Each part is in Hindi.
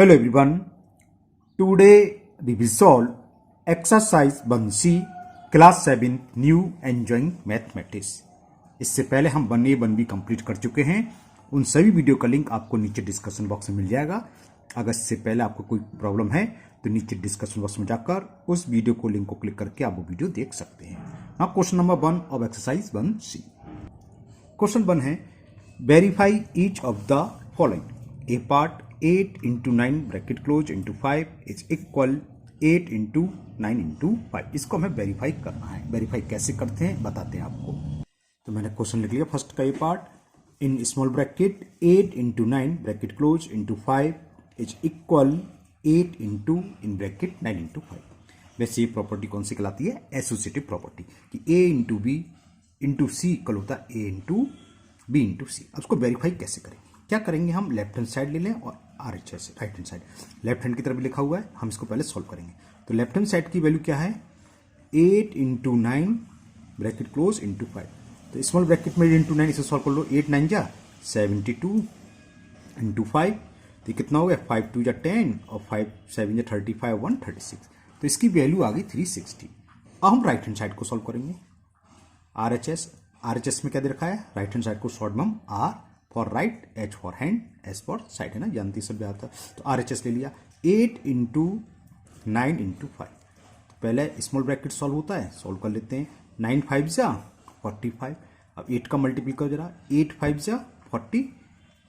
Hello everyone. Today we will solve exercise 1C class 7 new enjoying mathematics. इससे पहले हम 1A 1B कंप्लीट कर चुके हैं। उन सभी वीडियो का लिंक आपको नीचे डिस्कशन बॉक्स में मिल जाएगा। अगर इससे पहले आपको कोई प्रॉब्लम है तो नीचे डिस्कशन बॉक्स में जाकर उस वीडियो को लिंक को क्लिक करके आप वो वीडियो देख सकते हैं। Now question number 1 of exercise 1C। Question 1 है verify each of the following. A part 8 into 9 bracket close into 5 is equal 8 into 9 into 5। इसको हमें वेरीफाई करना है। वेरीफाई कैसे करते हैं बताते हैं आपको। तो मैंने क्वेश्चन लिख लिया फर्स्ट का। A part in small bracket 8 into 9 bracket close into 5 is equal 8 into in bracket 9 into 5। वैसे ये प्रॉपर्टी कौन सी कहलाती है? एसोसिएटिव प्रॉपर्टी कि ए into B into C equal होता है ए इंटू बी इंटू सी। अब उसको वेरीफाई कैसे करें? क्या करेंगे, हम लेफ्ट हैंड साइड ले लें और RHS right hand side. Left hand की तरफ भी लिखा हुआ है, हम इसको पहले सॉल्व करेंगे। तो लेफ्ट हैंड साइड की वैल्यू क्या है? 8 into 9 ब्रैकेट क्लोज इंटू 5। तो स्मॉल ब्रैकेट में इंटू 9 इसे सॉल्व कर लो। 8 9 जा 72 इंटू 5 तो कितना हो गया? 5 2 जा 10 और 5 7 जा 35 1 36। तो इसकी वैल्यू आ गई 360। अब हम राइट हैंड साइड को सॉल्व करेंगे। RHS में क्या दे रखा है? राइट हैंड साइड को शॉर्ट में हम R for right, H for hand, S for side है ना, जानती सब आता। तो RHS ले लिया। 8 into 9 into 5। तो पहले स्मॉल ब्रैकेट सॉल्व होता है, सॉल्व कर लेते हैं। 9 5 जा 45। अब 8 का मल्टीप्लाई करो जरा। 8 5 जा 40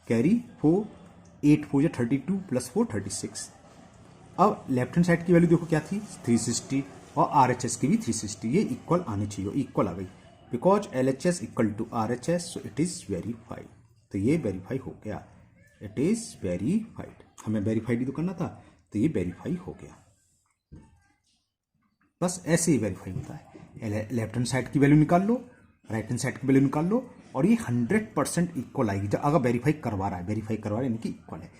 कैरी 4 8 4 जा 32 प्लस 4 36। अब लेफ्ट हैंड साइड की वैल्यू देखो क्या थी? 360 और RHS की भी 360। ये इक्वल आनी चाहिए, इक्वल आ गई। Because LHS equal to RHS so it is verified. तो ये वेरीफाई हो गया, इट इज वेरीफाइड। हमें वेरीफाइड ही तो करना था, तो ये वेरीफाई हो गया। बस ऐसे ही वेरीफाई होता है। लेफ्ट हैंड साइड की वैल्यू निकाल लो, राइट हैंड साइड की वैल्यू निकाल लो और ये 100% इक्वल आएगी। जब अगर वेरीफाई करवा रहा है, वेरीफाई करवा रहा है यानी कि इक्वल है,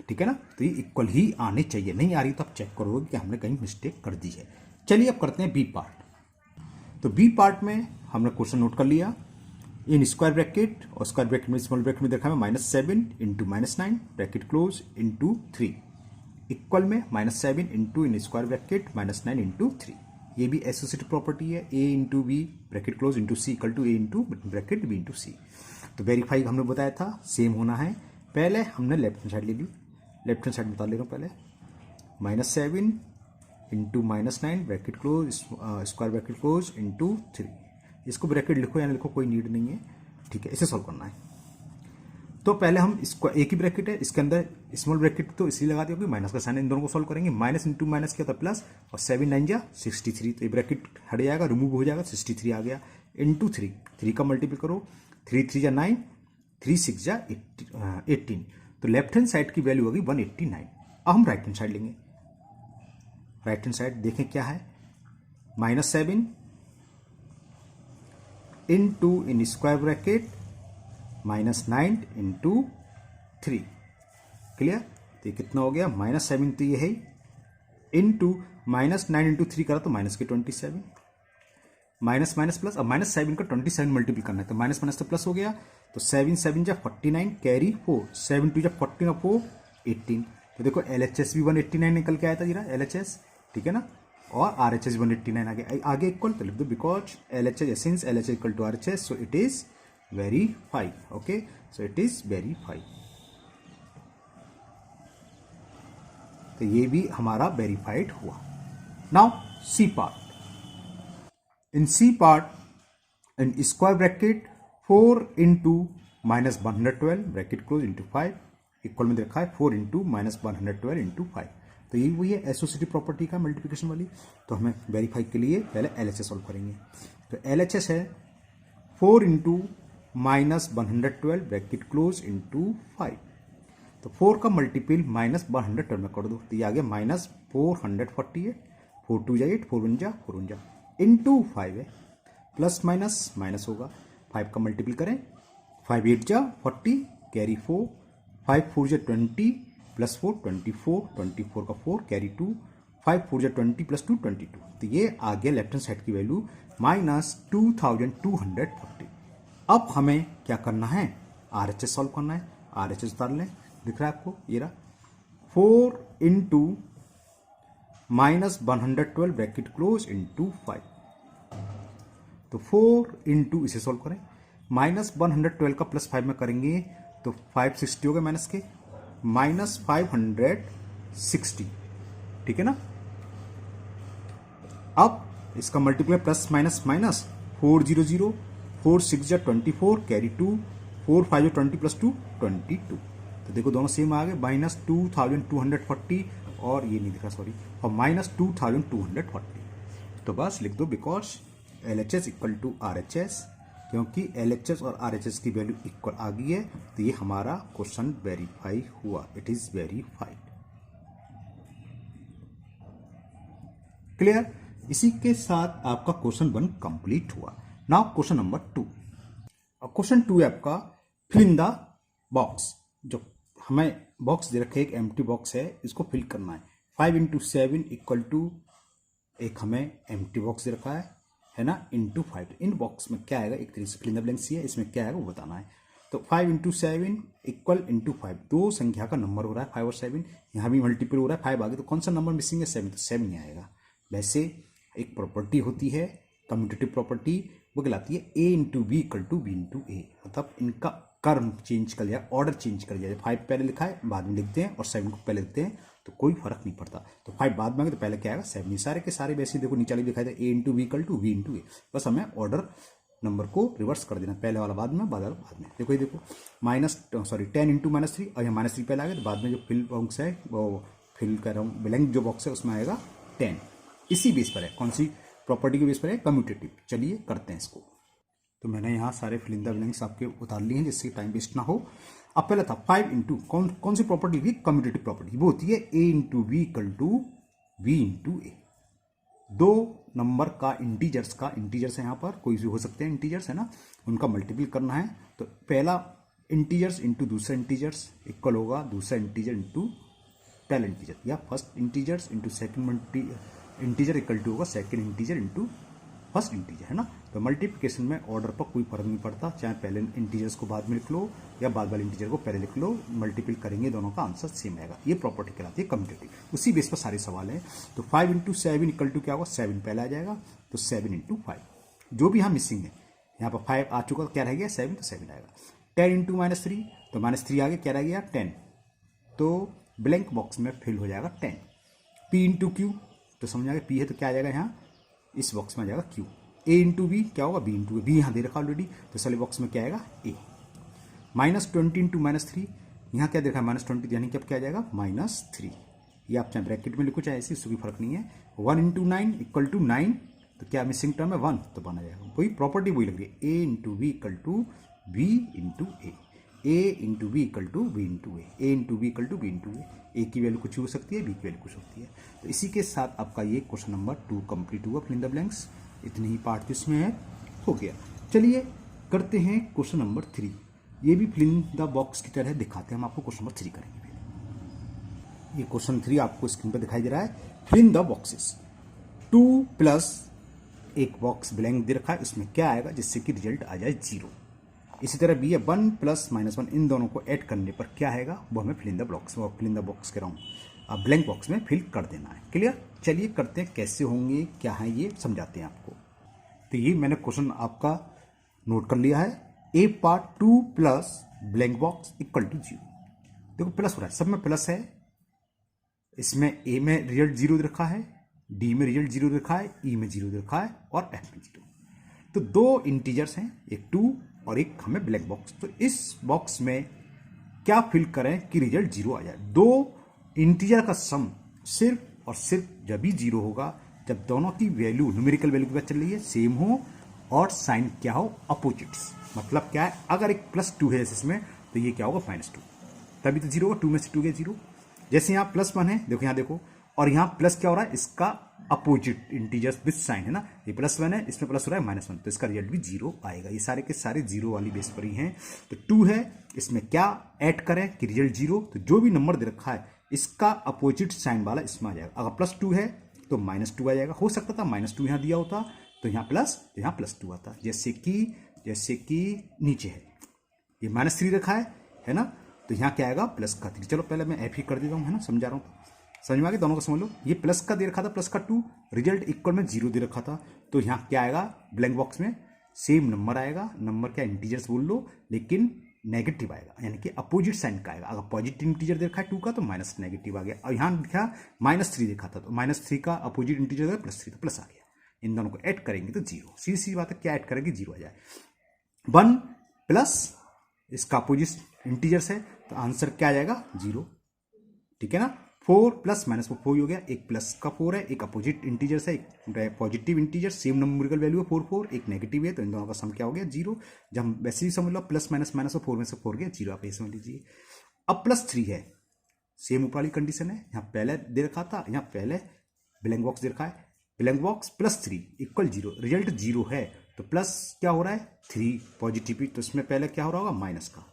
ठीक है ना। तो ये इक्वल ही आने चाहिए। नहीं आ रही तो आप चेक करोगे कि हमने कहीं मिस्टेक कर दी है। चलिए अब करते हैं बी पार्ट। तो बी पार्ट में हमने क्वेश्चन नोट कर लिया। इन स्क्वायर ब्रैकेट और स्क्वायर ब्रैकेट में स्मॉल ब्रैकेट में देखा है -7 into -9 bracket close into 3 equal में -7 into in square bracket -9 into 3। ये भी एसोसिएटिव प्रॉपर्टी है। A into B bracket close into C equal to A into bracket B into C. तो वेरीफाई हमने बताया था सेम होना है। पहले हमने लेफ्ट हैंड साइड ले ली। लेफ्ट हैंड साइड बता ले रहा हूँ पहले। -7 into -9 bracket close square bracket close into 3। इसको ब्रैकेट लिखो या ना लिखो कोई नीड नहीं है, ठीक है। इसे सॉल्व करना है। तो पहले हम इसको एक ही ब्रैकेट है, इसके अंदर स्मॉल ब्रैकेट तो इसलिए लगा दिया माइनस का साइन। इन दोनों को सॉल्व करेंगे। माइनस इंटू माइनस क्या होता है प्लस, और 7 9 जा 63। तो ये ब्रैकेट हट जाएगा, रिमूव हो जाएगा, 63 आ गया। इंटू 3 का मल्टीपल करो। 3 3 जा 9 3 6 जा 18। तो लेफ्ट हैंड साइड की वैल्यू होगी 189। अब हम राइट हैंड साइड लेंगे। राइट हैंड साइड देखें क्या है? -7 into in square bracket -9 into 3। Clear? तो ये कितना हो गया? -7 तो ये है इंटू -9 इंटू 3 करा तो माइनस के 27। Minus minus plus. अब -7 का 27 मल्टीपल करना है तो माइनस माइनस तो प्लस हो गया। तो 7 7 जा 49 कैरी 4 7 2 जा 14 और 4 18। तो देखो LHS भी 189 निकल के आया था जीरा LHS, ठीक है ना। और RHS 189 आगे इक्वल तो लिख दो। Because LHS since LHS equal to RHS so it is verified. Okay, so it is verified. तो ये भी हमारा वेरीफाइड हुआ। Now C part. In C part in square bracket 4 into -112 bracket close into 5 equal में देखा है 4 इंटू -112 इंटू 5। तो ये वही है एसोसिएटिव प्रॉपर्टी का मल्टीप्लिकेशन वाली। तो हमें वेरीफाई के लिए पहले LHS सॉल्व करेंगे। तो LHS है 4 इंटू -112 ब्रैकेट क्लोज इंटू 5। तो 4 का मल्टीपल -112 में कर दो तो ये आ गया -448। 4 2 जा 8 4 1 जा 4 1 जा इंटू 5 है। प्लस माइनस माइनस होगा। 5 का मल्टीपल करें। 5 8 जा 40 कैरी 4 5 4 जा 20 प्लस 4 24 24 का 4 कैरी 2 5 4 जा 20 प्लस 2 22। तो ये आ गया लेफ्ट हैंड साइड की वैल्यू -2240। अब हमें क्या करना है? RHS सॉल्व करना है। RHS उतार लें, दिख रहा है आपको ये रहा। 4 इंटू -112 ब्रैकेट क्लोज इंटू 5। तो 4 इंटू, इसे सॉल्व करें, -112 का +5 में करेंगे तो 560 हो गए माइनस के, -560, ठीक है ना। अब इसका मल्टीप्लाई प्लस माइनस माइनस, 400, 4 6 जा 24, कैरी 2, 4 5 जा 20 + 2 22। तो देखो दोनों सेम आ गए, -2240 और ये नहीं दिखा सॉरी, और -2240। तो बस लिख दो because LHS equal to RHS, क्योंकि LHS और RHS की वैल्यू इक्वल आ गई है तो ये हमारा क्वेश्चन वेरीफाई हुआ, इट इज वेरीफाइड। क्लियर। इसी के साथ आपका क्वेश्चन 1 कंप्लीट हुआ। Now question number 2। और क्वेश्चन 2 है आपका फिल इन द बॉक्स। जो हमें बॉक्स दे रखे, एक एम्प्टी बॉक्स है, इसको फिल करना है। 5 × 7 इक्वल टू, एक हमें एम्प्टी बॉक्स दे रखा है ना, इंटू 5। इन बॉक्स में क्या आएगा, एक तरीके से फिल इन द ब्लैंक्स ही है, इसमें क्या आएगा वो बताना है। तो 5 × 7 इक्वल इंटू 5, दो संख्या का नंबर हो रहा है 5 और 7, यहाँ भी मल्टीपल हो रहा है 5 आगे, तो कौन सा नंबर मिसिंग है, 7, तो 7 ही आएगा। वैसे एक प्रॉपर्टी होती है कम्यूटेटिव प्रॉपर्टी, वो कहलाती है A × B = B × A, मतलब इनका कर्म चेंज कर लिया, ऑर्डर चेंज कर लिया। 5 पहले लिखा है बाद में लिखते हैं और 7 को पहले लिखते हैं तो कोई फर्क नहीं पड़ता। तो 5 बाद में आगे तो पहले क्या आएगा 7, ये सारे के सारे वैसे देखो नीचे दिखाई दे A × B = B × A, बस हमें ऑर्डर नंबर को रिवर्स कर देना, पहले वाला बाद में, बाद वाला बाद में। देखो ये देखो 10 × -3, और यहाँ -3 पहले आ गया तो बाद में जो फिल बॉक्स है वो फिल कर रहा हूँ, ब्लैंक जो बॉक्स है उसमें आएगा 10। इसी बेस पर है, कौन सी प्रॉपर्टी के बेस पर है, कम्यूटेटिव। चलिए करते हैं इसको। तो मैंने यहाँ सारे फिल इन द ब्लैंक्स आपके उतार लिए हैं जिससे टाइम वेस्ट ना हो। अब पहला था 5 इंटू, कौन सी प्रॉपर्टी थी, कम्यूटेटिव प्रॉपर्टी, वो होती है A × B = B × A। दो नंबर का इंटीजर्स है, यहाँ पर कोई भी हो सकते हैं इंटीजर्स है ना, उनका मल्टीपल करना है। तो पहला इंटीजर्स इंटू दूसरा इंटीजर्स इक्वल होगा दूसरा इंटीजर इंटू पहला इंटीजर, या first integers into second integer equal to होगा second integer into first integer, है ना। तो मल्टीप्लिकेशन में ऑर्डर पर कोई फर्क नहीं पड़ता, चाहे पहले इंटीजर्स को बाद में लिख लो या बाद वाले इंटीजर को पहले लिख लो, मल्टीपल करेंगे दोनों का आंसर सेम आएगा। ये प्रॉपर्टी कहलाती है कम्यूटेटिव, उसी बेस पर सारे सवाल हैं। तो 5 × 7 इक्वल टू क्या होगा, 7 पहले आ जाएगा, तो 7 × 5, जो भी यहाँ मिसिंग है, यहाँ पर 5 आ चुका, क्या रह गया 7, तो 7 आएगा। 10 × -3, तो -3 आगे क्या रह गया 10, तो ब्लैंक बॉक्स में फिल हो जाएगा 10। P × Q, तो समझ आ गया, P है तो क्या आ जाएगा यहाँ इस बॉक्स में आ जाएगा Q। A × B क्या होगा, B × A, B यहाँ दे रखा ऑलरेडी, तो इस वाले बॉक्स में क्या आएगा A। -20 × -3, यहाँ क्या देखा -20, यानी कि अब क्या आ जाएगा -3, ये आप चाहे ब्रैकेट में लिखो चाहे ऐसे, इससे कोई फर्क नहीं है। 1 × 9 = 9, तो क्या मिसिंग टर्म है 1, तो बना जाएगा, वही प्रॉपर्टी वही लग रही है, A × B = B × A, A × B = B × A, A × B = B × A। A की वैल्यू कुछ हो सकती है, B की वैल्यू कुछ होती है। तो इसी के साथ आपका ये क्वेश्चन नंबर 2 कंप्लीट हुआ, फिल इन द ब्लैंक्स। इतने ही पार्ट इसमें है, हो गया। चलिए करते हैं क्वेश्चन नंबर 3। ये भी फिल इन द बॉक्स की तरह दिखाते हैं, हम आपको क्वेश्चन नंबर 3 करेंगे। ये क्वेश्चन 3 आपको स्क्रीन पर दिखाई दे रहा है, fill in the boxes. 2 plus एक बॉक्स ब्लैंक दे रखा है, इसमें क्या आएगा जिससे कि रिजल्ट आ जाए 0। इसी तरह भी है 1 + -1, इन दोनों को ऐड करने पर क्या आएगा वो हमें fill in the box, fill in the box कह रहा हूँ, अब ब्लैंक बॉक्स में फिल कर देना है। क्लियर। चलिए करते हैं, कैसे होंगे क्या है ये समझाते हैं आपको। तो ये मैंने क्वेश्चन आपका नोट कर लिया है। A part 2 plus blank box equal to 0। देखो प्लस हो रहा है, सब में प्लस है, इसमें A में रिजल्ट 0 रखा है, D में रिजल्ट 0 रखा है, E में 0 रखा है और F में 0। तो दो इंटीजर्स हैं, एक 2 और एक हमें ब्लैक बॉक्स। तो इस बॉक्स में क्या फिल करें कि रिजल्ट 0 आ जाए। दो इंटीजर का सम सिर्फ और सिर्फ जब ही 0 होगा जब दोनों की वैल्यू न्यूमेरिकल वैल्यू की बात चल रही है सेम हो और साइन क्या हो अपोजिट्स। मतलब क्या है, अगर एक +2 है इसमें तो ये क्या होगा -2, तभी तो 0 होगा, 2 में से 2 गया 0। जैसे यहाँ +1 है, देखो यहाँ देखो, और यहाँ प्लस क्या हो रहा है, इसका अपोजिट इंटीजर्स विद साइन है ना, ये +1 है, इसमें प्लस हो रहा है -1, तो इसका रिजल्ट भी 0 आएगा। ये सारे के सारे 0 वाली बेस पर ही हैं। तो 2 है, इसमें क्या ऐड करें कि रिजल्ट 0, तो जो भी नंबर दे रखा है इसका अपोजिट साइन वाला इसमें आ जाएगा। अगर +2 है तो -2 आ जाएगा, हो सकता था -2 यहाँ दिया होता तो यहाँ प्लस, तो यहाँ +2 आता, जैसे कि नीचे है ये -3 रखा है ना, तो यहाँ क्या आएगा +3। चलो पहले मैं F ही कर देता हूँ, है ना, समझा रहा हूँ। समझ में आ गया, दोनों को समझ लो। ये प्लस का दे रखा था, प्लस का 2, रिजल्ट इक्वल में 0 दे रखा था, तो यहाँ क्या आएगा ब्लैंक बॉक्स में, सेम नंबर आएगा, नंबर क्या इंटीजर्स बोल लो, लेकिन नेगेटिव आएगा, यानी कि अपोजिट साइन का आएगा। अगर पॉजिटिव इंटीजर देखा है 2 का तो माइनस नेगेटिव आ गया, और यहाँ देखा -3 देखा था तो -3 का अपोजिट इंटीजर +3 तो प्लस आ गया। इन दोनों को ऐड करेंगे तो 0, सीधी सी बात है, क्या ऐड करेंगे 0 आ जाए। 1 प्लस इसका अपोजिट इंटीजर्स है तो आंसर क्या आ जाएगा 0, ठीक है ना। 4 प्लस -4 ही हो गया, एक प्लस का 4 है, एक अपोजिट इंटीजर्स है, एक positive integer, same numerical value है 4 एक नेगेटिव है, तो इन दोनों का सम क्या हो गया 0। जब हम वैसे ही समझ लो प्लस माइनस माइनस और 4 में से 4 गया 0, आप ये समझ लीजिए। अब +3 है, सेम ऊपर वाली कंडीशन है, यहाँ पहले दे रखा था, यहाँ पहले ब्लैंक बॉक्स दे रखा है, ब्लैंक बॉक्स +3 इक्वल 0, रिजल्ट 0 है तो प्लस क्या हो रहा है 3 पॉजिटिव, तो इसमें पहले क्या हो रहा होगा माइनस का।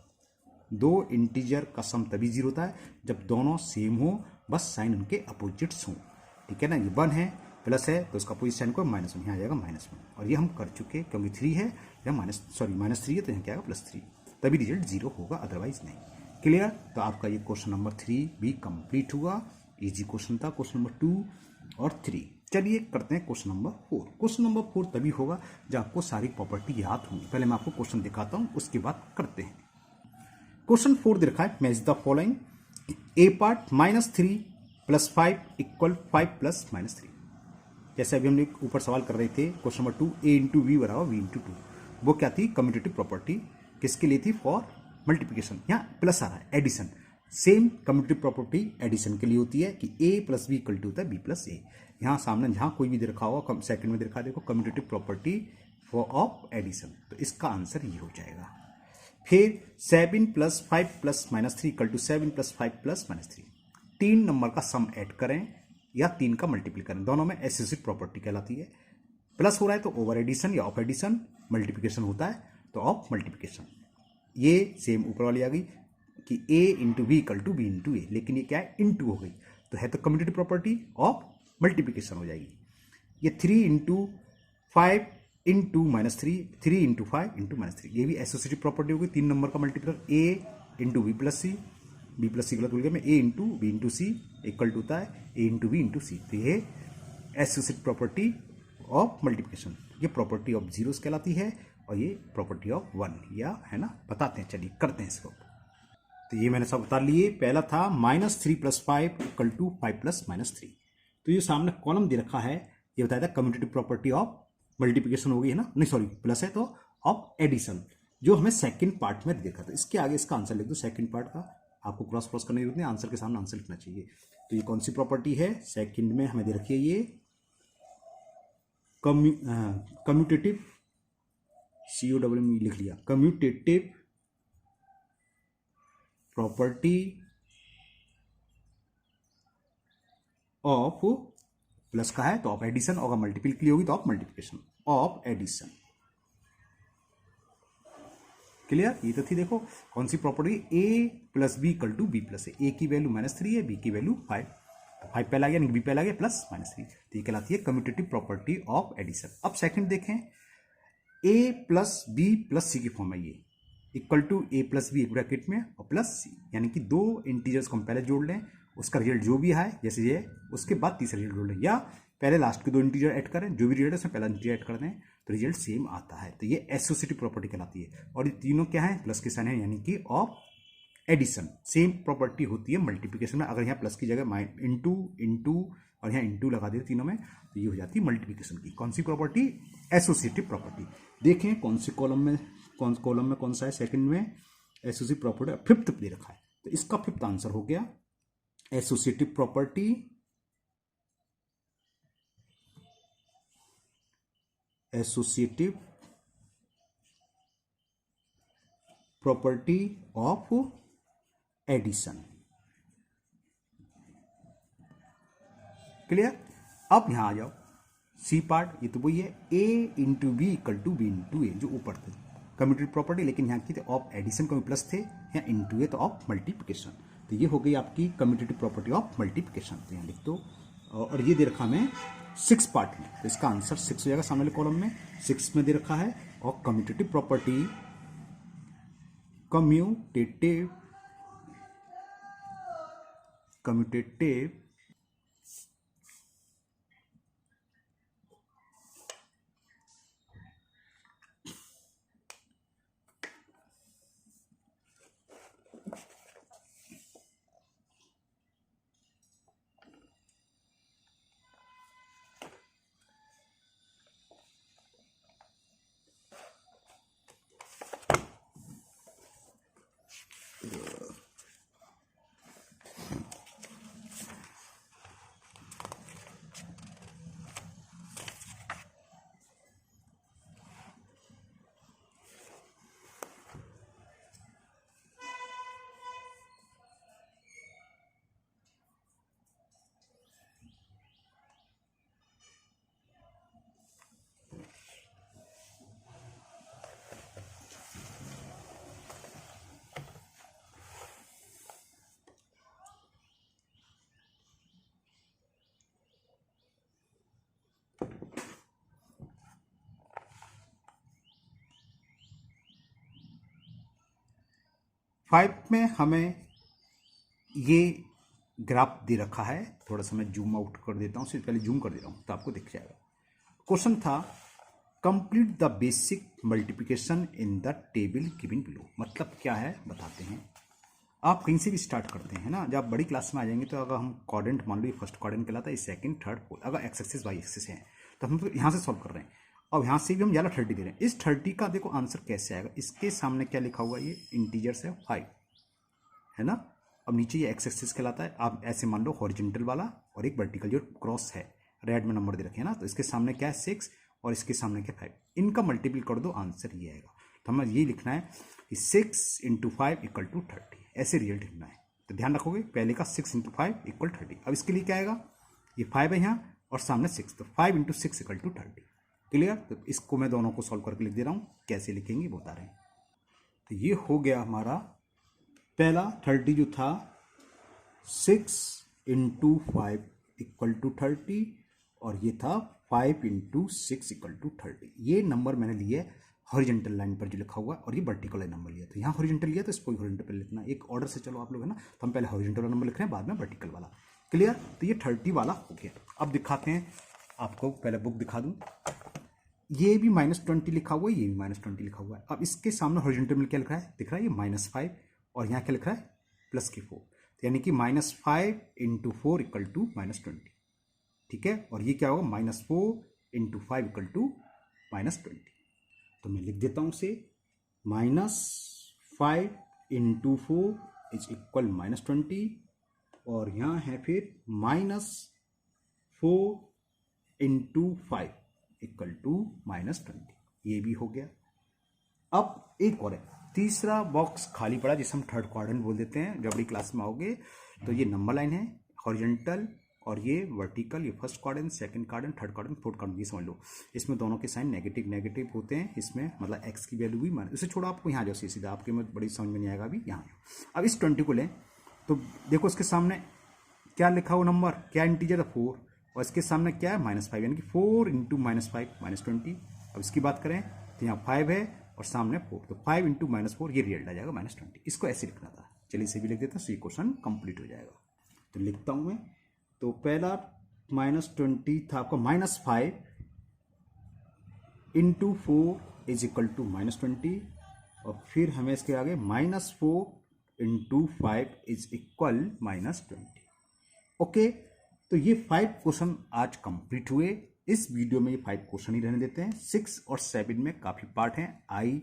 2 इंटीजर का सम तभी 0 होता है जब दोनों सेम हो, बस साइन उनके अपोजिट्स हों, ठीक है ना। ये 1 है, प्लस है तो उसका अपोजिट साइन को -1, यहाँ आ जाएगा -1, और ये हम कर चुके, क्योंकि 3 है या -3 है तो यहाँ क्या आएगा +3, तभी रिजल्ट 0 होगा, अदरवाइज नहीं। क्लियर। तो आपका ये क्वेश्चन नंबर 3 भी कंप्लीट हुआ। इजी क्वेश्चन था क्वेश्चन नंबर 2 और 3। चलिए करते हैं क्वेश्चन नंबर 4। क्वेश्चन नंबर 4 तभी होगा जब आपको सारी प्रॉपर्टी याद होंगी। पहले मैं आपको क्वेश्चन दिखाता हूँ, उसके बाद करते हैं। क्वेश्चन 4 दे रखा है, match the following, A part -3 + 5 = 5 + -3। जैसे अभी हम लोग ऊपर सवाल कर रहे थे question number 2, a × v = v × 2, वो क्या थी कम्यूटेटिव प्रॉपर्टी, किसके लिए थी, फॉर मल्टीप्लिकेशन। यहाँ प्लस आ रहा है, addition, same commutative property addition के लिए होती है कि a + b = होता है b + a। यहाँ सामने जहाँ कोई भी दे रखा होगा, सेकंड में दे रखा है देखो, commutative property for of addition, तो इसका आंसर ये हो जाएगा। फिर 7 + 5 + -3 = 7 + 5 + -3, 3 नंबर का सम ऐड करें या 3 का मल्टीप्लाई करें, दोनों में एसोसिएटिव प्रॉपर्टी कहलाती है। प्लस हो रहा है तो ओवर एडिशन या ऑफ एडिशन, मल्टीप्लिकेशन होता है तो ऑफ मल्टीप्लिकेशन। ये सेम ऊपर वाली आ गई कि a × v = b × a, लेकिन ये क्या है इनटू हो गई, तो है तो कम्यूटेटिव प्रॉपर्टी ऑफ मल्टीप्लिकेशन हो जाएगी। ये 3 × 5 × -3, 3 × 5 × -3, ये भी एसोसिएटिव प्रॉपर्टी होगी, 3 नंबर का multiply, a × b + c, b + c गलत बोल गया मैं, a × b × c equal to होता है a × b × c, तो ये एसोसिएटिव प्रॉपर्टी ऑफ मल्टीप्लिकेशन, ये प्रॉपर्टी ऑफ जीरोस कहलाती है, और ये प्रॉपर्टी ऑफ 1, या है ना, बताते हैं, चलिए करते हैं इसको। तो ये मैंने सब बता लिए। पहला था -3 + 5 = 5 + -3, तो ये सामने कॉलम दे रखा है, ये बताया था कम्यूटेटिव प्रॉपर्टी ऑफ मल्टीप्लिकेशन हो गई है ना, नहीं सॉरी प्लस है तो ऑफ एडिशन, जो हमें सेकंड पार्ट में देखा था। इसके आगे इसका आंसर लिख दो, सेकंड पार्ट का आपको क्रॉस क्रॉस करने की जरूरत नहीं, आंसर के सामने आंसर लिखना चाहिए। तो ये कौन सी प्रॉपर्टी है, सेकंड में हमें दे रखी है ये कम्यूटेटिव, COWM लिख लिया, कम्यूटेटिव प्रॉपर्टी ऑफ, प्लस का है तो ऑफ एडिशन, और मल्टीपल के लिए होगी तो of multiplication, of addition. Clear. ये तो थी, देखो कौन सी property, a + b = b + a, a की वैल्यू -3 है, b की वैल्यू 5, 5 पहला गया, b पहला गया, प्लस -3, तो ये कहलाती है कम्यूटेटिव प्रॉपर्टी ऑफ एडिशन। अब सेकंड देखें, a + b + c की फॉर्म है, ये इक्वल टू a + b एक ब्रैकेट में और प्लस c, यानी कि 2 इंटीजर्स को हम पहले जोड़ लें, उसका रिजल्ट जो भी है जैसे ये, उसके बाद तीसरा रिजल्ट जोड़ लें, या पहले लास्ट के 2 इंटीजर ऐड करें, जो भी रिजल्ट है उसमें पहला इंटीजर ऐड कर दें तो रिजल्ट सेम आता है, तो ये एसोसिएटिव प्रॉपर्टी कहलाती है। और ये तीनों क्या है, प्लस के साइन है, यानी कि ऑफ एडिशन। सेम प्रॉपर्टी होती है मल्टीप्लिकेशन में, अगर यहाँ प्लस की जगह इंटू और यहाँ इंटू लगा दे तीनों में, तो ये हो जाती है मल्टीप्लिकेशन की कौन सी प्रॉपर्टी, एसोसिएटिव प्रॉपर्टी। देखें कौन से कॉलम में कौन सा है, सेकंड में एसोसिएटिव प्रॉपर्टी, फिफ्थ दे रखा है, तो इसका फिफ्थ आंसर हो गया associative property of addition. Clear. अब यहां आ जाओ, सी पार्ट, ये तो वही है, a × b = b × a, जो ऊपर थे कम्यूटेटिव प्रॉपर्टी, लेकिन यहाँ की थे ऑफ एडिशन, को प्लस थे, यहाँ इंटू है तो ऑफ मल्टीप्लिकेशन, तो ये हो गई आपकी कम्यूटेटिव प्रॉपर्टी ऑफ मल्टीप्लिकेशन। तो यहाँ लिख दो, और ये दे रखा हमें 6 पार्ट में, तो इसका आंसर 6 हो जाएगा सामने वाले कॉलम में, 6 में दे रखा है। और कम्यूटेटिव प्रॉपर्टी, कम्यूटेटिव 5 में हमें ये ग्राफ दे रखा है, थोड़ा सा मैं जूम आउट कर देता हूँ, सिर्फ पहले जूम कर दे रहा हूँ तो आपको दिख जाएगा। क्वेश्चन था complete the basic multiplication in the table given below. मतलब क्या है बताते हैं। आप कहीं से भी स्टार्ट करते हैं ना, जब आप बड़ी क्लास में आ जाएंगे तो अगर हम क्वाड्रेंट मान लो, ये फर्स्ट क्वाड्रेंट कहलाता है, सेकंड थर्ड फोर्थ, अगर एक्स एक्सिस वाई एक्सिस है तो हम तो यहाँ से सॉल्व कर रहे हैं और यहाँ से भी हम ज़्यादा 30 दे रहे हैं। इस 30 का देखो आंसर कैसे आएगा। इसके सामने क्या लिखा हुआ है, ये इंटीजर्स है 5 है ना। अब नीचे ये एक्स एक्सिस कहलाता है। आप ऐसे मान लो हॉरिजॉन्टल वाला और एक वर्टिकल जो क्रॉस है, रेड में नंबर दे रखे हैं ना, तो इसके सामने क्या है 6 और इसके सामने क्या 5। इनका मल्टीपल कर दो, आंसर ये आएगा। तो हमें ये लिखना है कि 6 × 5 = 30, ऐसे रिजल्ट लिखना है। तो ध्यान रखोगे पहले का 6 × 5 = 30। अब इसके लिए क्या आएगा, ये 5 है यहाँ और सामने 6, तो 5 × 6 = 30। क्लियर। तो इसको मैं दोनों को सॉल्व करके लिख दे रहा हूँ, कैसे लिखेंगे बता रहे हैं। तो ये हो गया हमारा पहला 30 जो था 6 × 5 = 30 और ये था 5 × 6 = 30। ये नंबर मैंने लिए हॉरिजॉन्टल लाइन पर जो लिखा हुआ और ये वर्टिकल लाइन नंबर लिया। तो यहाँ हॉरिजॉन्टल लिया तो इसको हॉरिजॉन्टल पर लिखना, एक ऑर्डर से चलो आप लोग है ना। तो हम पहले हॉरिजॉन्टल वाला नंबर लिख रहे हैं, बाद में वर्टिकल वाला। क्लियर। तो ये 30 वाला हो गया। अब दिखाते हैं आपको, पहले बुक दिखा दूँ। ये भी -20 लिखा हुआ है, ये भी -20 लिखा हुआ है। अब इसके सामने हॉरिजॉन्टल में क्या लिखा है दिख रहा है, ये -5 और यहाँ क्या लिखा है +4, यानी कि -5 × 4 = -20। ठीक है। और ये क्या होगा -4 × 5 = -20। तो मैं लिख देता हूँ उसे, -5 × 4 = -20 और यहाँ है फिर -4 × 5 = -20। ये भी हो गया। अब एक और है, तीसरा बॉक्स खाली पड़ा जिसे हम थर्ड क्वाड्रेंट बोल देते हैं। जब बड़ी क्लास में आओगे तो ये नंबर लाइन है हॉरिजॉन्टल और ये वर्टिकल, ये first quadrant, second quadrant, third quadrant, fourth quadrant, ये समझ लो। इसमें दोनों के साइन नेगेटिव नेगेटिव होते हैं। इसमें मतलब एक्स की वैल्यू भी मान, इसे छोड़ो आपको यहाँ जाओ सीधा, आपके में बड़ी समझ में नहीं आएगा अभी। यहाँ अब इस 20 को लें तो देखो इसके सामने क्या लिखा हुआ नंबर, क्या इंटीजर है 4 और इसके सामने क्या है -5, यानी कि 4 × -5 -20। अब इसकी बात करें तो यहाँ 5 है और सामने 4, तो 5 × -4 ये रिजल्ट आ जाएगा -20। इसको ऐसे लिखना था। चलिए इसे भी लिख देता हूँ, तो ये क्वेश्चन कंप्लीट हो जाएगा। तो लिखता हूँ मैं। तो पहला -20 था आपका, -5 × 4 = -20 और फिर हमें इसके आगे -4 × 5 = -20। ओके। तो ये 5 क्वेश्चन आज कंप्लीट हुए। इस वीडियो में ये 5 क्वेश्चन ही रहने देते हैं। 6 और 7 में काफ़ी पार्ट हैं, आई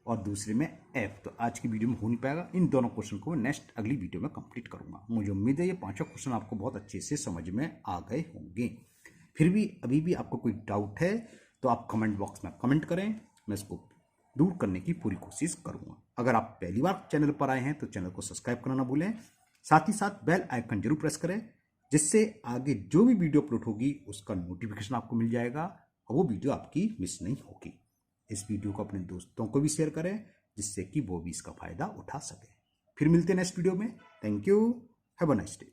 और दूसरे में एफ, तो आज की वीडियो में हो नहीं पाएगा। इन दोनों क्वेश्चन को मैं नेक्स्ट अगली वीडियो में कंप्लीट करूंगा। मुझे उम्मीद है ये 5 क्वेश्चन आपको बहुत अच्छे से समझ में आ गए होंगे। फिर भी अभी भी आपको कोई डाउट है तो आप कमेंट बॉक्स में कमेंट करें, मैं इसको दूर करने की पूरी कोशिश करूंगा। अगर आप पहली बार चैनल पर आए हैं तो चैनल को सब्सक्राइब करना ना भूलें, साथ ही साथ बेल आइकन जरूर प्रेस करें, जिससे आगे जो भी वीडियो अपलोड होगी उसका नोटिफिकेशन आपको मिल जाएगा और वो वीडियो आपकी मिस नहीं होगी। इस वीडियो को अपने दोस्तों को भी शेयर करें, जिससे कि वो भी इसका फायदा उठा सके। फिर मिलते हैं नेक्स्ट वीडियो में। Thank you, have a nice day.